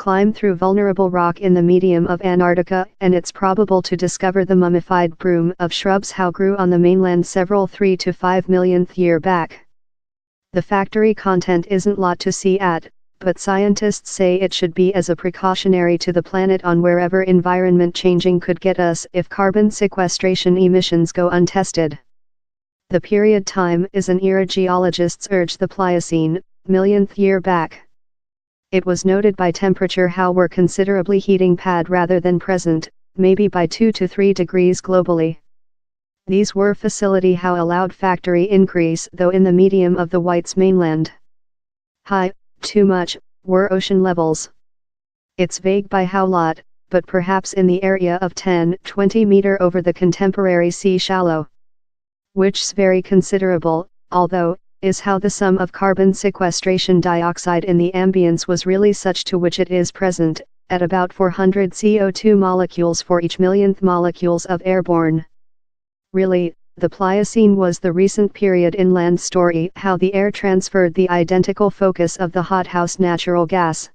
climb through vulnerable rock in the medium of Antarctica, and it's probable to discover the mummified broom of shrubs how grew on the mainland several 3 to 5 millionth year back. The factory content isn't lot to see at, but scientists say it should be as a precautionary to the planet on wherever environment changing could get us if carbon sequestration emissions go untested. The period time is an era geologists urge the Pliocene, millionth year back. It was noted by temperature how we're considerably heating pad rather than present, maybe by 2 to 3 degrees globally. These were facility how allowed factory increase though in the medium of the White's mainland. High, too much, were ocean levels. It's vague by how lot, but perhaps in the area of 10-20 meter over the contemporary sea shallow. Which's very considerable, although, is how the sum of carbon sequestration dioxide in the ambience was really such to which it is present, at about 400 CO2 molecules for each millionth molecules of airborne. Really, the Pliocene was the recent period in land story how the air transferred the identical focus of the hothouse natural gas.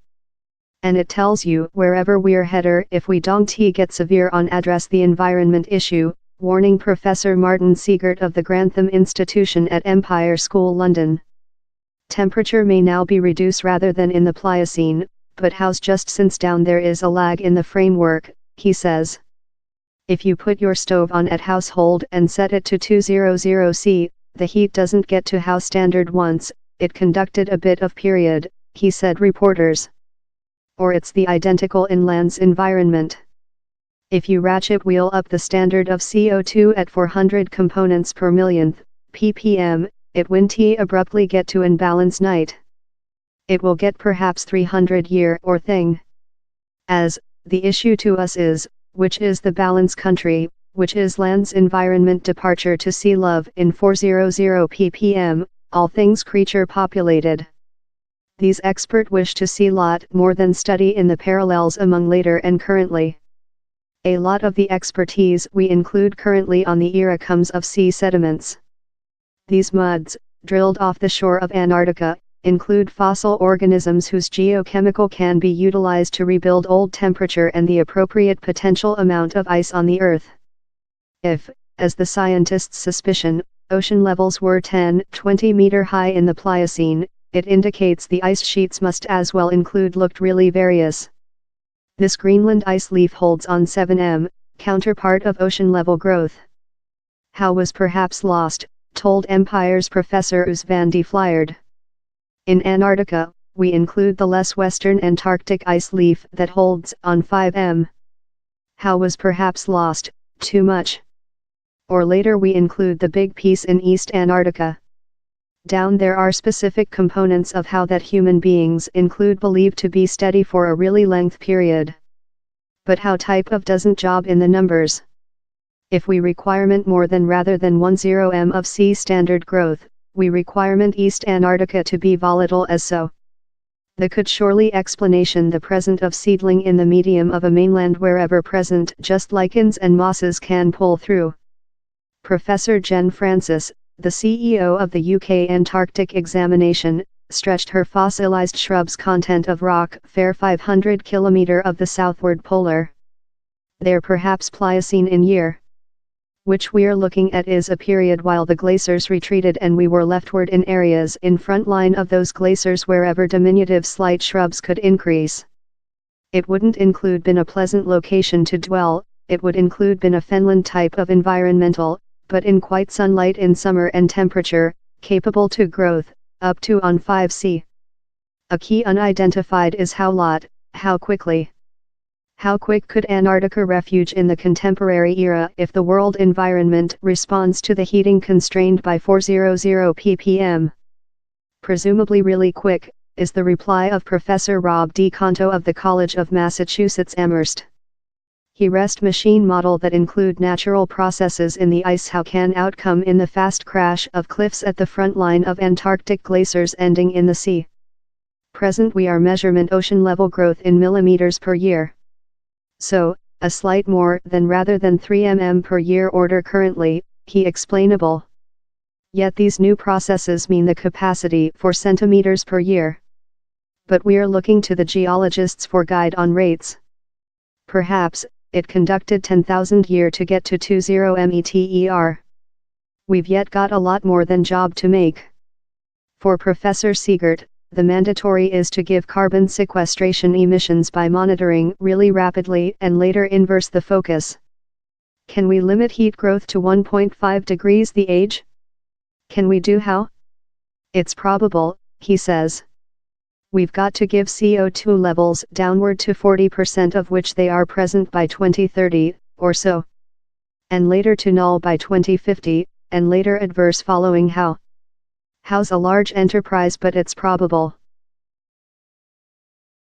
And it tells you wherever we're header if we don't get severe on address the environment issue, warning Professor Martin Siegert of the Grantham Institution at Empire School London. Temperature may now be reduced rather than in the Pliocene, but how's just since down there is a lag in the framework, he says. If you put your stove on at household and set it to 200 C, the heat doesn't get to house standard once, it conducted a bit of period, he said reporters. Or it's the identical in land's environment. If you ratchet wheel up the standard of CO2 at 400 components per millionth, ppm, it won't abruptly get to imbalance night. It will get perhaps 300 year or thing. As, the issue to us is, which is the balance country, which is land's environment departure to sea love in 400 ppm, all things creature populated. These expert wish to see lot more than study in the parallels among later and currently. A lot of the expertise we include currently on the era comes of sea sediments. These muds, drilled off the shore of Antarctica, include fossil organisms whose geochemical can be utilized to rebuild old temperature and the appropriate potential amount of ice on the Earth. If, as the scientists' suspicion, ocean levels were 10-20 meter high in the Pliocene, it indicates the ice sheets must as well include looked really various. This Greenland ice leaf holds on 7m, counterpart of ocean level growth. How was perhaps lost, told Empire's Professor Us van de Vliert. In Antarctica, we include the less western Antarctic ice leaf that holds on 5m. How was perhaps lost, too much. Or later we include the big piece in East Antarctica. Down there are specific components of how that human beings include believed to be steady for a really length period. But how type of doesn't job in the numbers. If we requirement more than rather than 10m of sea standard growth, we requirement East Antarctica to be volatile as so. The could surely explanation the present of seedling in the medium of a mainland wherever present just lichens and mosses can pull through. Professor Jen Francis, the CEO of the UK Antarctic Examination, stretched her fossilized shrubs content of rock fair 500 km of the southward polar. They're perhaps Pliocene in year. Which we're looking at is a period while the glaciers retreated and we were leftward in areas in front line of those glaciers wherever diminutive slight shrubs could increase. It wouldn't include been a pleasant location to dwell, it would include been a fenland type of environmental, but in quite sunlight in summer and temperature, capable to growth, up to on 5C. A key unidentified is how lot, how quickly. How quick could Antarctica refuge in the contemporary era if the world environment responds to the heating constrained by 400 ppm? Presumably really quick, is the reply of Professor Rob DeConto of the College of Massachusetts Amherst. He rest machine model that include natural processes in the ice how can outcome in the fast crash of cliffs at the front line of Antarctic glaciers ending in the sea. Present we are measurement ocean level growth in millimeters per year. So, a slight more than rather than 3 mm per year order currently, he explainable. Yet these new processes mean the capacity for centimeters per year. But we're looking to the geologists for guide on rates. Perhaps, it conducted 10,000 year to get to 20 meter. We've yet got a lot more than job to make. For Professor Siegert, the mandatory is to give carbon sequestration emissions by monitoring really rapidly and later inverse the focus. Can we limit heat growth to 1.5 degrees the age? Can we do how? It's probable, he says. We've got to give CO2 levels downward to 40% of which they are present by 2030, or so. And later to null by 2050, and later adverse following how. How's a large enterprise, but it's probable.